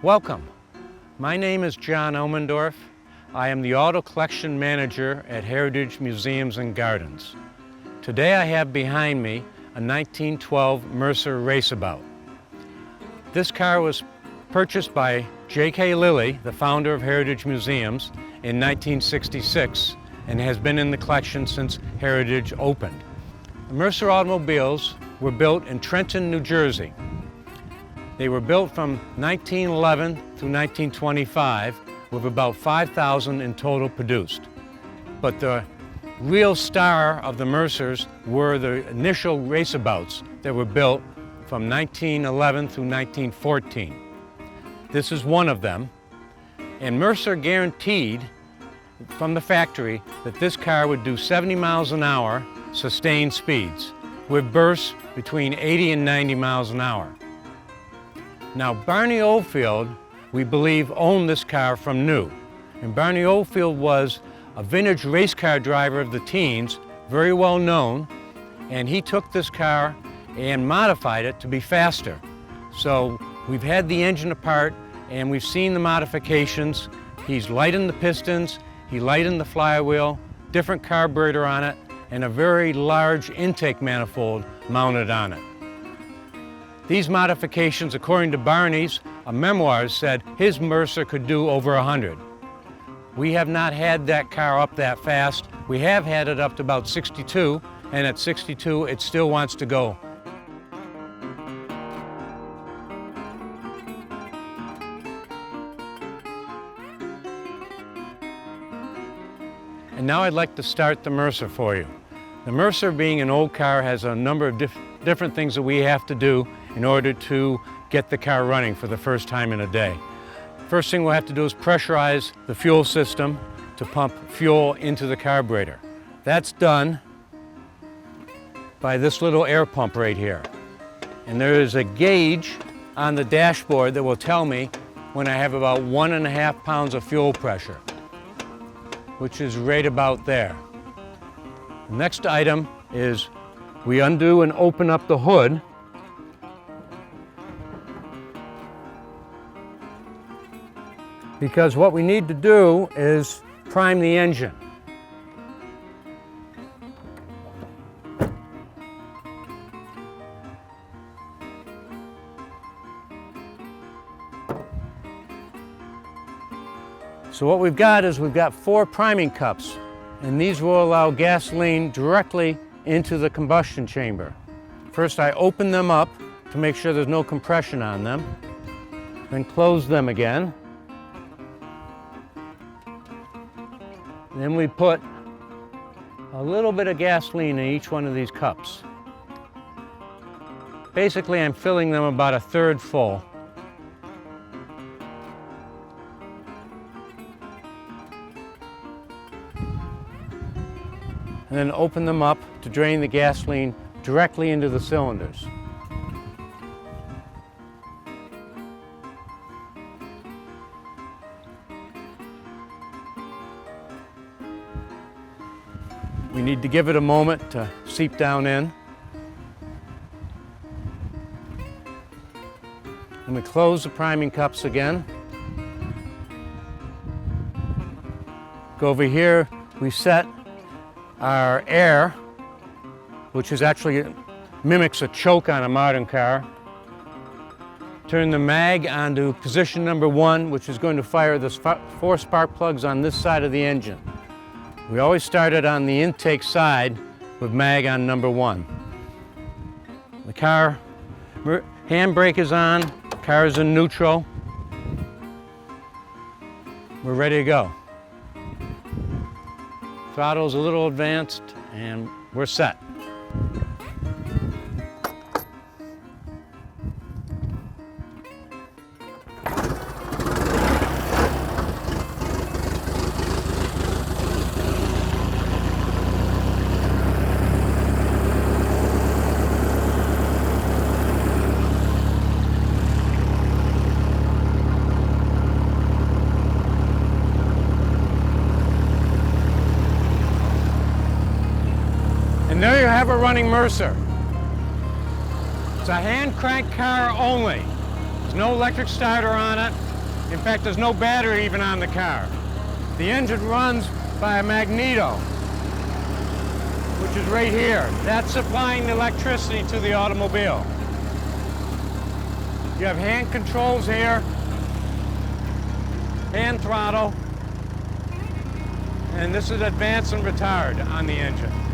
Welcome. My name is John Elmendorf. I am the Auto Collection Manager at Heritage Museums and Gardens. Today I have behind me a 1912 Mercer Raceabout. This car was purchased by J.K. Lilly, the founder of Heritage Museums, in 1966 and has been in the collection since Heritage opened. The Mercer automobiles were built in Trenton, New Jersey. They were built from 1911 through 1925 with about 5,000 in total produced. But the real star of the Mercers were the initial raceabouts that were built from 1911 through 1914. This is one of them. And Mercer guaranteed from the factory that this car would do 70 miles an hour sustained speeds with bursts between 80 and 90 miles an hour. Now, Barney Oldfield, we believe, owned this car from new. And Barney Oldfield was a vintage race car driver of the teens, very well known, and he took this car and modified it to be faster. So we've had the engine apart and we've seen the modifications. He's lightened the pistons, he lightened the flywheel, different carburetor on it, and a very large intake manifold mounted on it. These modifications, according to Barney's memoirs, said his Mercer could do over 100. We have not had that car up that fast. We have had it up to about 62, and at 62 it still wants to go. And now I'd like to start the Mercer for you. The Mercer, being an old car, has a number of different things that we have to do in order to get the car running for the first time in a day. First thing we'll have to do is pressurize the fuel system to pump fuel into the carburetor. That's done by this little air pump right here. And there is a gauge on the dashboard that will tell me when I have about 1.5 pounds of fuel pressure, which is right about there. The next item is we undo and open up the hood. Because what we need to do is prime the engine. So what we've got is we've got 4 priming cups, and these will allow gasoline directly into the combustion chamber. First I open them up to make sure there's no compression on them, then close them again. Then we put a little bit of gasoline in each one of these cups. Basically, I'm filling them about 1/3 full. And then open them up to drain the gasoline directly into the cylinders. We need to give it a moment to seep down in. And we close the priming cups again. Go over here, we set our air, which is actually mimics a choke on a modern car. Turn the mag onto position number 1, which is going to fire the 4 spark plugs on this side of the engine. We always started on the intake side with mag on number 1. The car handbrake is on, car is in neutral. We're ready to go. Throttle's a little advanced and we're set. And there you have a running Mercer. It's a hand crank car only. It's no electric starter on it. In fact, there's no battery even on the car. The engine runs by a magneto, which is right here. That's supplying the electricity to the automobile. You have hand controls here, hand throttle, and this is advance and retard on the engine.